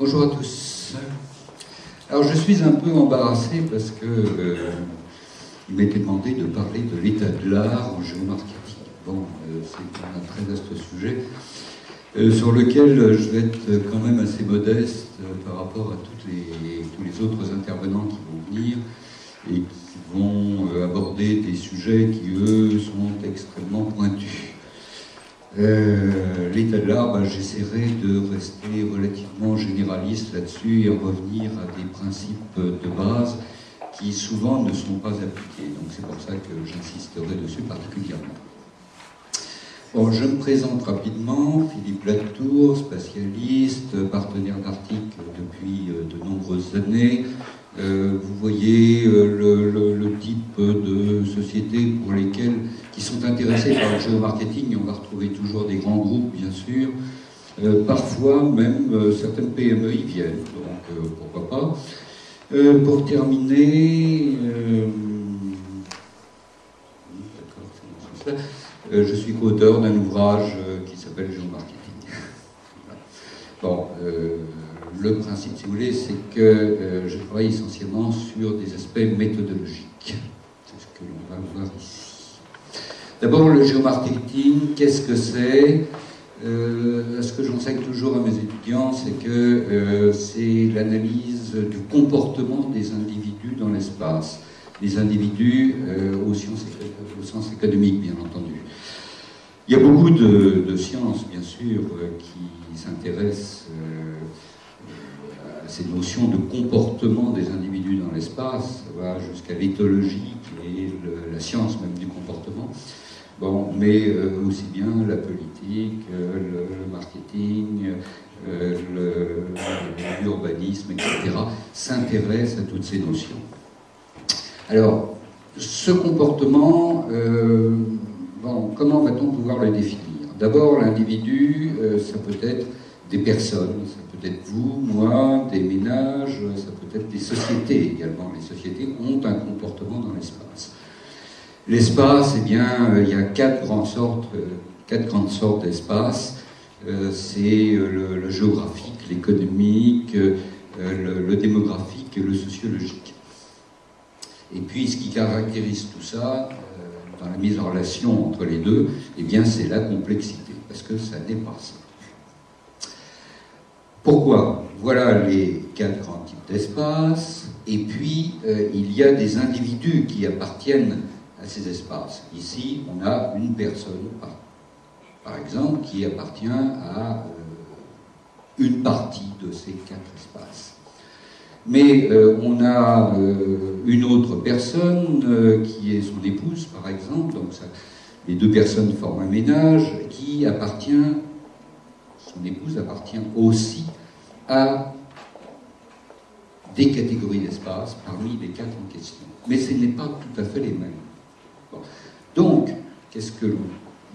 Bonjour à tous. Alors je suis un peu embarrassé parce que il m'a été demandé de parler de l'état de l'art en géomarketing. Bon, c'est un très vaste sujet sur lequel je vais être quand même assez modeste par rapport à tous les autres intervenants qui vont venir et qui vont aborder des sujets qui, eux, sont extrêmement pointus. L'état de l'art, j'essaierai de rester relativement généraliste là-dessus et en revenir à des principes de base qui souvent ne sont pas appliqués. Donc c'est pour ça que j'insisterai dessus particulièrement. Bon, je me présente rapidement, Philippe Latour, spatialiste, partenaire d'Arctic depuis de nombreuses années. Vous voyez le type de sociétés pour lesquelles qui sont intéressés par le géomarketing, et on va retrouver toujours des grands groupes, bien sûr. Parfois, même certaines PME y viennent, donc pourquoi pas. Pour terminer, je suis co-auteur d'un ouvrage qui s'appelle Géomarketing. Bon, le principe, si vous voulez, c'est que je travaille essentiellement sur des aspects méthodologiques. C'est ce que l'on va voir ici. D'abord, le géomarketing, qu'est-ce que c'est? Ce que j'enseigne toujours à mes étudiants, c'est que c'est l'analyse du comportement des individus dans l'espace. Les individus au sens économique, bien entendu. Il y a beaucoup de sciences, bien sûr, qui s'intéressent à ces notions de comportement des individus dans l'espace, ça va jusqu'à l'éthologie, qui est la science même du comportement. Bon, mais aussi bien la politique, le marketing, l'urbanisme, etc., s'intéressent à toutes ces notions. Alors, ce comportement, comment va-t-on pouvoir le définir? D'abord, l'individu, ça peut être des personnes, ça peut être vous, moi, des ménages, ça peut être des sociétés également. Les sociétés ont un comportement dans l'espace. L'espace, eh bien, il y a quatre grandes sortes d'espace. C'est le géographique, l'économique, le démographique et le sociologique. Et puis, ce qui caractérise tout ça, dans la mise en relation entre les deux, eh bien, c'est la complexité, parce que ça n'est pas ça. Pourquoi? Voilà les quatre grands types d'espace, et puis il y a des individus qui appartiennent à ces espaces. Ici, on a une personne, par exemple, qui appartient à une partie de ces quatre espaces. Mais on a une autre personne qui est son épouse, par exemple, donc ça, les deux personnes forment un ménage, qui appartient, son épouse appartient aussi à des catégories d'espace parmi les quatre en question. Mais ce n'est pas tout à fait les mêmes. Bon. Donc, qu'est-ce que l'on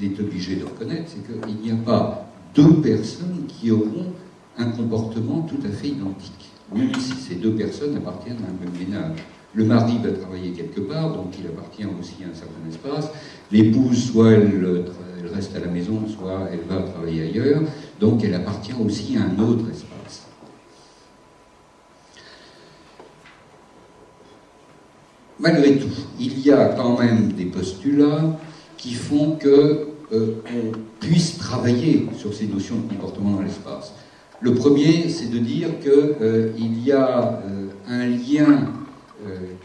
est obligé de reconnaître? C'est qu'il n'y a pas deux personnes qui auront un comportement tout à fait identique. Même si ces deux personnes appartiennent à un même ménage. Le mari va travailler quelque part, donc il appartient aussi à un certain espace. L'épouse, soit elle reste à la maison, soit elle va travailler ailleurs, donc elle appartient aussi à un autre espace. Malgré tout, il y a quand même des postulats qui font qu'on puisse travailler sur ces notions de comportement dans l'espace. Le premier, c'est de dire qu'il y a un lien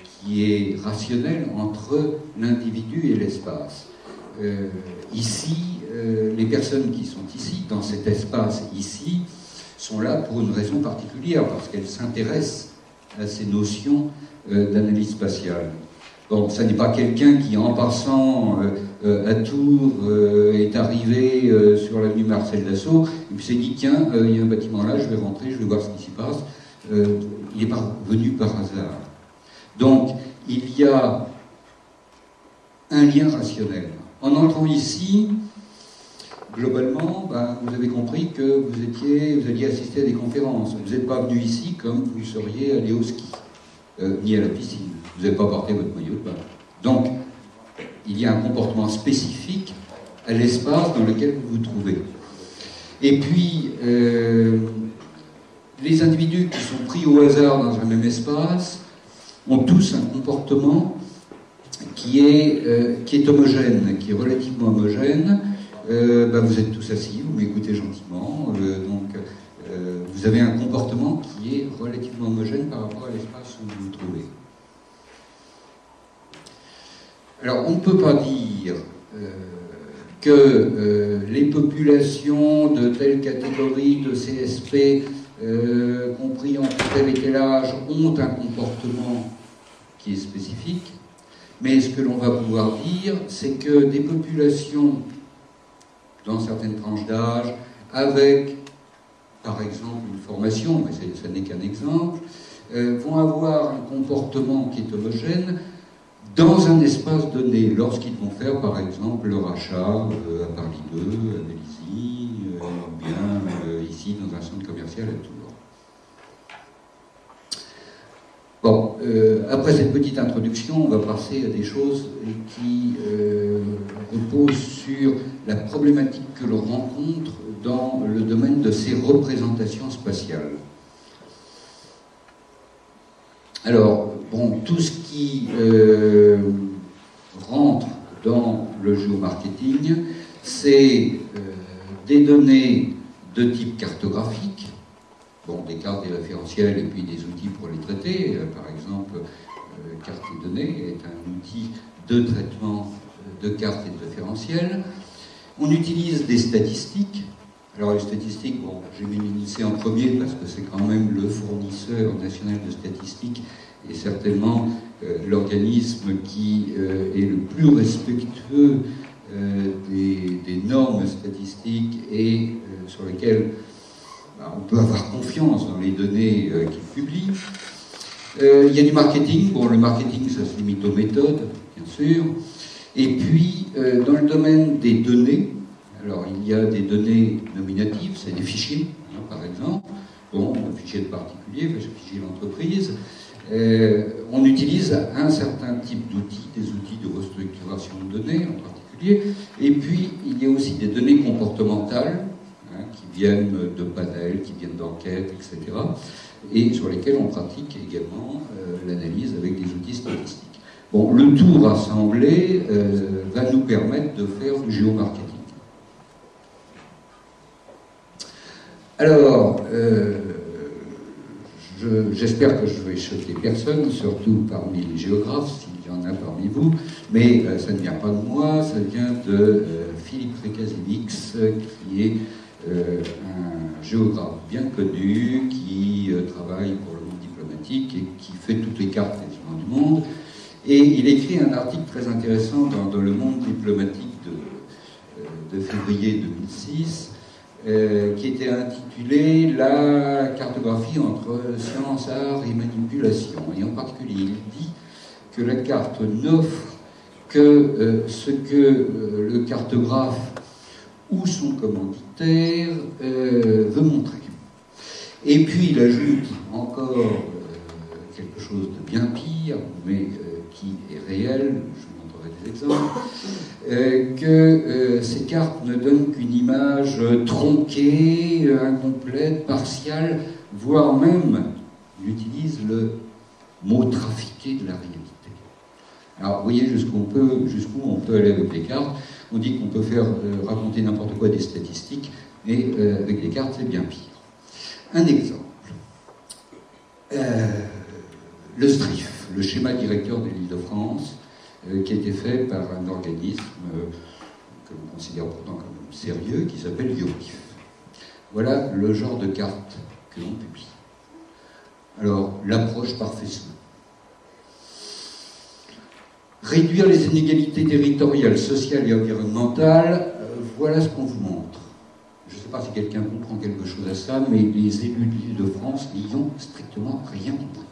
qui est rationnel entre l'individu et l'espace. Ici, les personnes qui sont ici, dans cet espace ici, sont là pour une raison particulière, parce qu'elles s'intéressent à ces notions d'analyse spatiale. Bon, ça n'est pas quelqu'un qui, en passant à Tours, est arrivé sur l'avenue Marcel Dassault, et puis s'est dit, tiens, il y a un bâtiment là, je vais rentrer, je vais voir ce qui s'y passe. Il n'est pas venu par hasard. Donc, il y a un lien rationnel. En entrant ici, globalement, vous avez compris que vous alliez assister à des conférences. Vous n'êtes pas venu ici comme vous seriez allé au ski, ni à la piscine. Vous n'avez pas porté votre maillot de bain. Donc, il y a un comportement spécifique à l'espace dans lequel vous vous trouvez. Et puis, les individus qui sont pris au hasard dans un même espace ont tous un comportement qui est homogène, qui est relativement homogène. Vous êtes tous assis, vous m'écoutez gentiment, vous avez un comportement qui est relativement homogène par rapport à l'espace où vous vous trouvez. Alors, on ne peut pas dire que les populations de telle catégorie de CSP, compris entre tel et tel âge, ont un comportement qui est spécifique, mais ce que l'on va pouvoir dire, c'est que des populations dans certaines tranches d'âge, avec, par exemple, une formation, mais ce n'est qu'un exemple, vont avoir un comportement qui est homogène dans un espace donné, lorsqu'ils vont faire, par exemple, leur achat à Paris 2, à Vélizy, ou bien ici, dans un centre commercial à Tours. Bon, après cette petite introduction, on va passer à des choses qui reposent sur la problématique que l'on rencontre dans le domaine de ces représentations spatiales. Alors, bon, tout ce qui rentre dans le géomarketing, c'est des données de type cartographique, bon, des cartes, des référentiels et puis des outils pour les traiter. Par exemple, carte et données est un outil de traitement de cartes et de référentiels. On utilise des statistiques. Alors les statistiques, bon, j'ai mis l'INSEE en premier parce que c'est quand même le fournisseur national de statistiques et certainement l'organisme qui est le plus respectueux des normes statistiques et sur lesquelles on peut avoir confiance dans les données qu'il publie. Il y a du marketing. Bon, le marketing, ça se limite aux méthodes, bien sûr. Et puis, dans le domaine des données, alors il y a des données nominatives, c'est des fichiers, hein, par exemple. Bon, un fichier de particulier, un fichier d'entreprise. On utilise un certain type d'outils, des outils de restructuration de données en particulier. Et puis, il y a aussi des données comportementales, qui viennent de panels, qui viennent d'enquêtes, etc. Et sur lesquels on pratique également l'analyse avec des outils statistiques. Bon, le tout rassemblé va nous permettre de faire du géomarketing. Alors, j'espère que je vais choquer personne, surtout parmi les géographes, s'il y en a parmi vous, mais ça ne vient pas de moi, ça vient de Philippe Rekasevix, qui est un géographe bien connu qui travaille pour le monde diplomatique et qui fait toutes les cartes quasiment du monde. Et il écrit un article très intéressant dans le monde diplomatique de février 2006 qui était intitulé « La cartographie entre science, art et manipulation ». Et en particulier, il dit que la carte n'offre que ce que le cartographe ou son commanditaire veut montrer. Et puis il ajoute encore quelque chose de bien pire, mais qui est réel, je vous montrerai des exemples, que ces cartes ne donnent qu'une image tronquée, incomplète, partiale, voire même, il utilise le mot trafiqué de la réalité. Alors vous voyez jusqu'où on peut aller avec les cartes. On dit qu'on peut faire raconter n'importe quoi des statistiques, mais avec les cartes, c'est bien pire. Un exemple. Le STRIF, le schéma directeur de l'Île-de-France, qui a été fait par un organisme que l'on considère pourtant comme sérieux, qui s'appelle IOPIF. Voilà le genre de carte que l'on publie. Alors, l'approche par faisceau. Réduire les inégalités territoriales, sociales et environnementales, voilà ce qu'on vous montre. Je ne sais pas si quelqu'un comprend quelque chose à ça, mais les élus de l'Île-de-France n'y ont strictement rien compris.